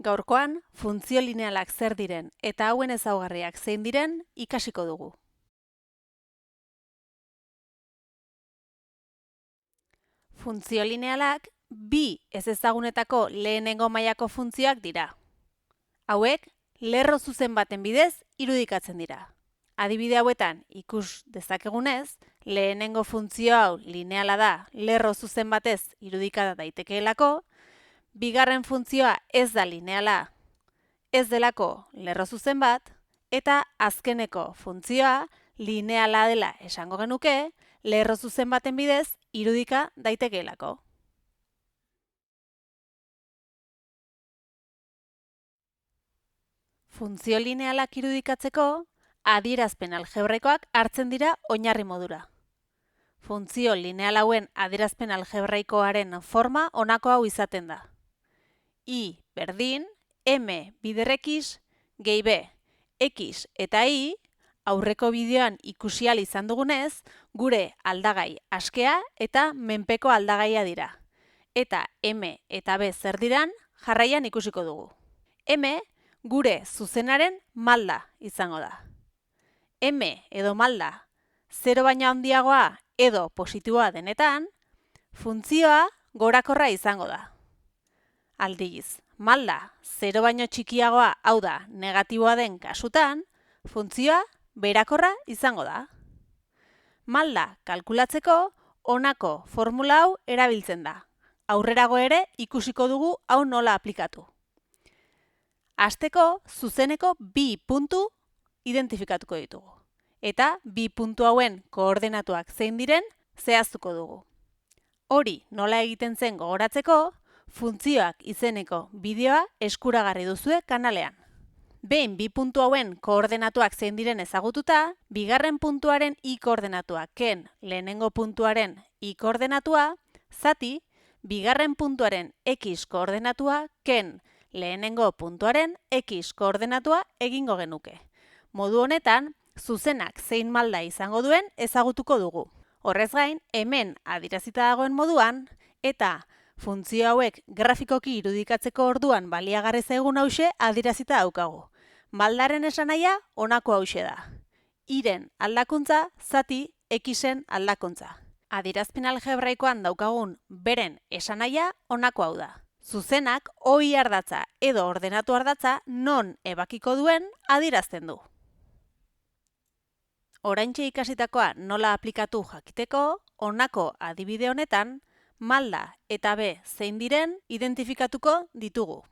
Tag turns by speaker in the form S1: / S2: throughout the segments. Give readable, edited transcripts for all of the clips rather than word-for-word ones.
S1: Gaurkoan, funtzio linealak zer diren eta hauen ezaugarriak zein diren ikasiko dugu. Funtzio linealak bi ezezagunetako lehenengo mailako funtzioak dira. Hauek, lerro zuzen baten bidez irudikatzen dira. Adibide hauetan ikus dezakegunez, lehenengo funtzio hau lineala da lerro zuzen batez irudika daitekeelako, bigarren funtzioa ez da lineala, ez delako lerro zuzen bat, eta azkeneko funtzioa lineala dela esango genuke, lerro zuzen baten bidez irudika daitekeelako. Funtzio linealak irudikatzeko, adierazpen algebraikoak hartzen dira oinarri modura. Funtzio lineal hauen adierazpen algebraikoaren forma honako hau izaten da. I berdin, m bider x, gehi b, x eta y, aurreko bideoan ikusi ahal izan dugunez, gure aldagai askea eta menpeko aldagaia dira. Eta m eta b zer diran, jarraian ikusiko dugu. M gure zuzenaren malda izango da. M edo malda 0 baino handiagoa edo positiboa denetan, funtzioa gorakorra izango da. Aldiz, malda 0 baino txikiagoa, hau da, negatiboa den kasutan, funtzioa berakorra izango da. Malda kalkulatzeko honako formula hau erabiltzen da. Aurrerago ere ikusiko dugu hau nola aplikatu. Hasteko, zuzeneko bi puntu identifikatuko ditugu. Eta bi puntu hauen koordenatuak zein diren zehaztuko dugu. Hori nola egiten zen gogoratzeko, funtzioak izeneko bideoa eskuragarri duzue kanalean. Behin bi puntu hauen koordenatuak zein diren ezagututa, bigarren puntuaren i koordenatua ken lehenengo puntuaren i koordenatua, zati, bigarren puntuaren x koordenatua ken lehenengo puntuaren x koordenatua egingo genuke. Modu honetan, zuzenak zein malda izango duen ezagutuko dugu. Horrez gain, hemen adierazita dagoen moduan, eta funtzio hauek grafikoki irudikatzeko orduan baliagarri zaigun hauxe adierazita daukagu. Maldaren esanahia honako hauxe da. Iren aldakuntza, zati xen aldakuntza. Adierazpen algebraikoan daukagun beren esanahia honako hau da. Zuzenak ohi ardatza edo ordenatu ardatza non ebakiko duen adierazten du. Oraintxe ikasitakoa nola aplikatu jakiteko, honako adibide honetan, malda eta b zein diren identifikatuko ditugu.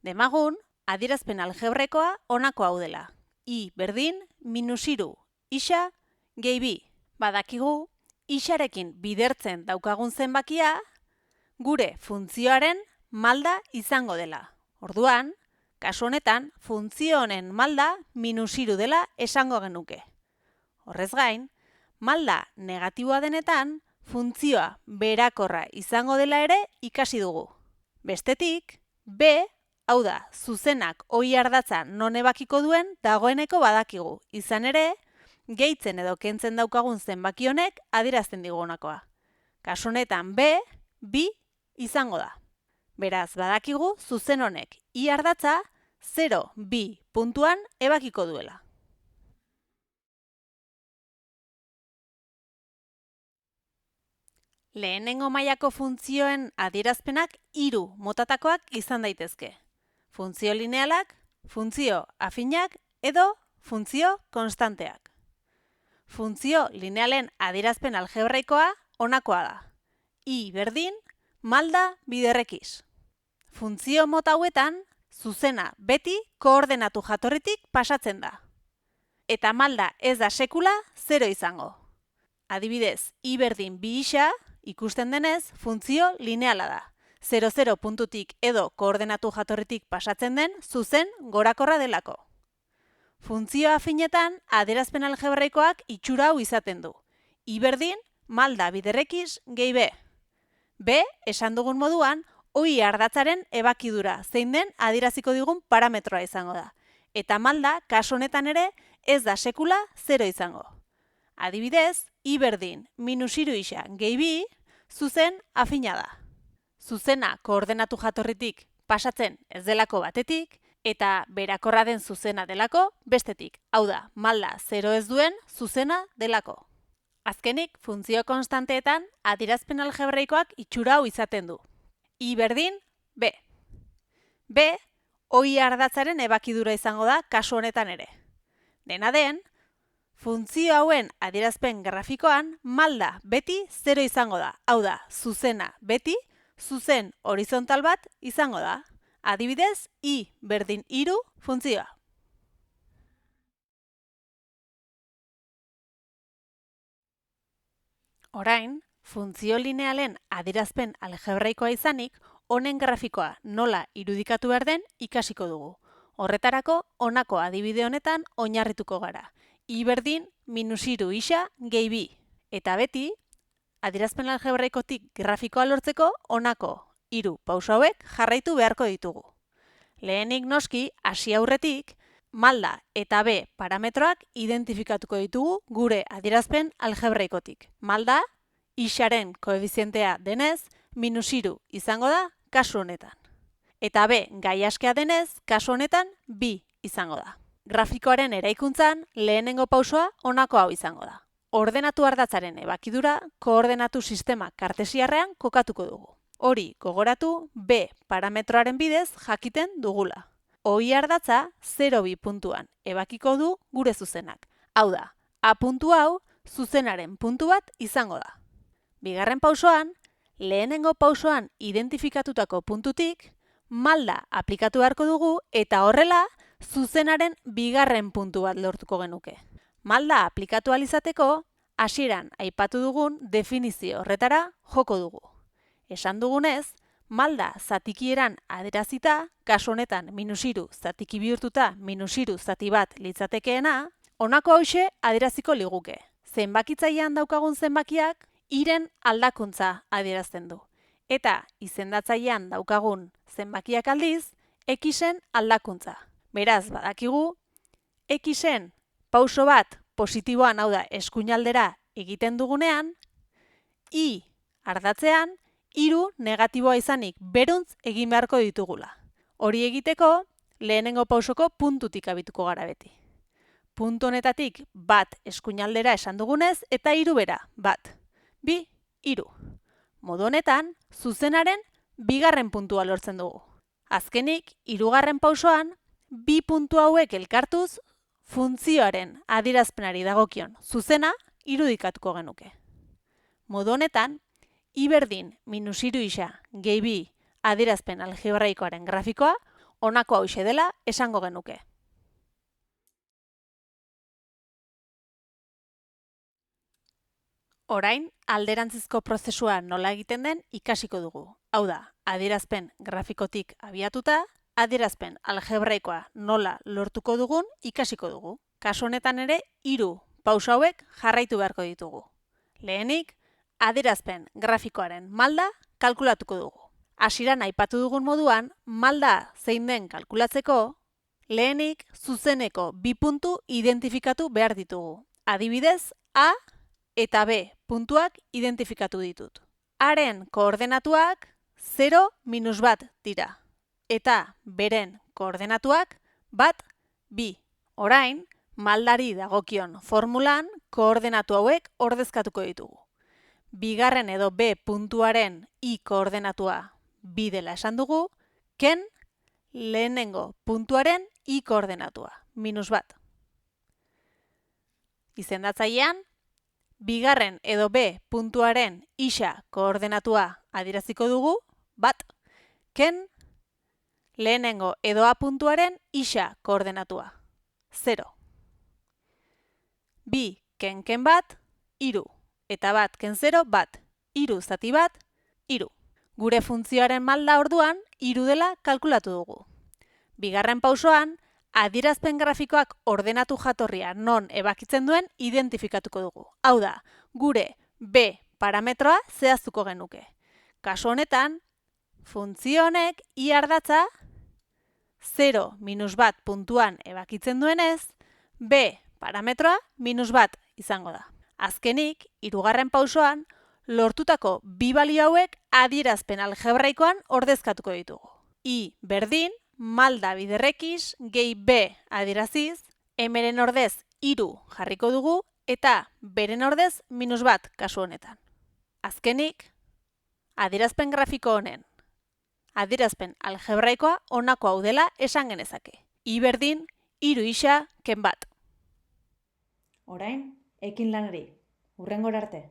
S1: Demagun, adierazpen algebraikoa honako hau dela. I berdin, -3, isa, gehi bi. Badakigu, isarekin bidertzen daukagun zenbakia, gure funtzioaren malda izango dela. Orduan, kasu honetan, funtzio honen malda -3 dela esango genuke. Horrez gain, malda negatiboa denetan, funtzioa berakorra izango dela ere ikasi dugu. Bestetik, b, hau da, zuzenak ohi ardatza non ebakiko duen dagoeneko badakigu. Izan ere, gehitzen edo kentzen daukagun zenbaki honek adierazten digu honakoa. Kasu honetan b, bi izango da. Beraz, badakigu zuzen honek i ardatza 0, 2 puntuan ebakiko duela. Lehenengo mailako funtzioen adierazpenak 3 motatakoak izan daitezke. Funtzio linealak, funtzio afinak edo funtzio konstanteak. Funtzio linealen adierazpen algebraikoa honakoa da. I berdin, malda bider x. Funtzio mota hauetan, zuzena beti koordenatu jatorritik pasatzen da. Eta malda ez da sekula 0 izango. Adibidez, i berdin bi isa, ikusten denez, funtzio lineala da. 0,0 puntutik edo koordenatu jatorritik pasatzen den zuzen gorakorra delako. Funtzio afinetan adierazpen algebraikoak itxura hau izaten du. I berdin, malda bider x gehi b. B, esan dugun moduan, ohi ardatzaren ebakidura zein den adieraziko digun parametroa izango da. Eta malda, kasu honetan ere, ez da sekula 0 izango. Adibidez, i berdin, -3 isa gehi bi, zuzen afina da. Zuzena koordenatu jatorritik pasatzen ez delako batetik, eta berakorra den zuzena delako bestetik. Hau da, malda 0 ez duen zuzena delako. Azkenik, funtzio konstanteetan adierazpen algebraikoak itxura hau izaten du. I berdin B. B, oi ardatzaren ebakidura izango da kasu honetan ere. Dena den, funtzio hauen adierazpen grafikoan malda beti 0 izango da. Hau da, zuzena beti, zuzen horizontal bat izango da. Adibidez, I berdin 3 funtzioa. Orain, funtzio linealen adierazpen algebraikoa izanik, honen grafikoa nola irudikatu behar den ikasiko dugu. Horretarako, honako adibide honetan oinarrituko gara. I berdin -3 isa gehi bi. Eta beti, adierazpen algebraikotik grafikoa lortzeko honako 3 pauso hauek jarraitu beharko ditugu. Lehenik noski, hasi aurretik, malda eta B parametroak identifikatuko ditugu gure adierazpen algebraikotik. Malda, isaren koefizientea denez, -3 izango da kasu honetan. Eta B gaiaskea denez, kasu honetan bi izango da. Grafikoaren eraikuntzan, lehenengo pausoa honako hau izango da. Ordenatu ardatzaren ebakidura, koordenatu sistema kartesiarrean kokatuko dugu. Hori gogoratu B parametroaren bidez jakiten dugula. Oi ardatza 0,2 puntuan ebakiko du gure zuzenak. Hau da, A puntu hau zuzenaren puntu bat izango da. Bigarren pausoan, lehenengo pausoan identifikatutako puntutik, malda aplikatu beharko dugu eta horrela zuzenaren bigarren puntu bat lortuko genuke. Malda aplikatu ahal izateko, hasieran aipatu dugun definizio horretara joko dugu. Esan dugunez, malda zatikieran adierazita, kasu honetan -3 zatiki bihurtuta -3 zati bat litzatekeena, honako hauxe adieraziko liguke. Zenbakitzailean daukagun zenbakiak iren aldakuntza adierazten du. Eta izendatzailean daukagun zenbakiak aldiz, xen aldakuntza. Beraz, badakigu, xen pauso bat positiboan, hau da, eskuinaldera egiten dugunean, I ardatzean, 3 negatiboa izanik beruntz egin beharko ditugula. Hori egiteko, lehenengo pausoko puntutik abituko gara beti. Puntu honetatik bat eskuinaldera esan dugunez, eta 3 bera, bat, bi, 3. Modu honetan, zuzenaren bigarren puntua lortzen dugu. Azkenik, 3. pausoan, bi puntu hauek elkartuz, funtzioaren adierazpenari dagokion zuzena irudikatuko genuke. Modu honetan, I berdin -3 isa gehi bi adierazpen algebraikoaren grafikoa honako hauxe dela esango genuke. Orain, alderantzizko prozesua nola egiten den ikasiko dugu. Hau da, adierazpen grafikotik abiatuta, adierazpen algebraikoa nola lortuko dugun ikasiko dugu. Kasu honetan ere, 3 pauso hauek jarraitu beharko ditugu. Lehenik, adierazpen grafikoaren malda kalkulatuko dugu. Hasieran aipatu dugun moduan, malda zein den kalkulatzeko, lehenik zuzeneko bi puntu identifikatu behar ditugu. Adibidez, A eta B puntuak identifikatu ditut. Haren koordenatuak 0, -1 dira. Eta beren koordenatuak 1, 2. Orain, maldari dagokion formulan koordenatu hauek ordezkatuko ditugu. Bigarren edo B puntuaren I koordenatua 2 dela esan dugu, ken lehenengo puntuaren I koordenatua, -1. Izendatzailean, bigarren edo B puntuaren isa koordenatua adieraziko dugu, 1, ken lehenengo edo A puntuaren isa koordenatua, 0. 2 ken 1, 3. Eta 1 ken 0, 1. 3 zati 1, 3. Gure funtzioaren malda orduan, 3 dela kalkulatu dugu. Bigarren pausoan, adierazpen grafikoak ordenatu jatorria non ebakitzen duen identifikatuko dugu. Hau da, gure B parametroa zehaztuko genuke. Kasu honetan, funtzio honek I ardatza 0, -1 puntuan ebakitzen duenez, B parametroa -1 izango da. Azkenik, 3. pausoan, lortutako bi balio hauek adierazpen algebraikoan ordezkatuko ditugu. I berdin, malda bider X gehi B adieraziz, M-ren ordez 3 jarriko dugu eta B-ren ordez -1 kasu honetan. Azkenik, adierazpen grafiko honen adierazpen algebraikoa honako hau dela esan genezake. I berdin 3 isa ken bat.
S2: Orain, ekin lanari. Hurrengora arte.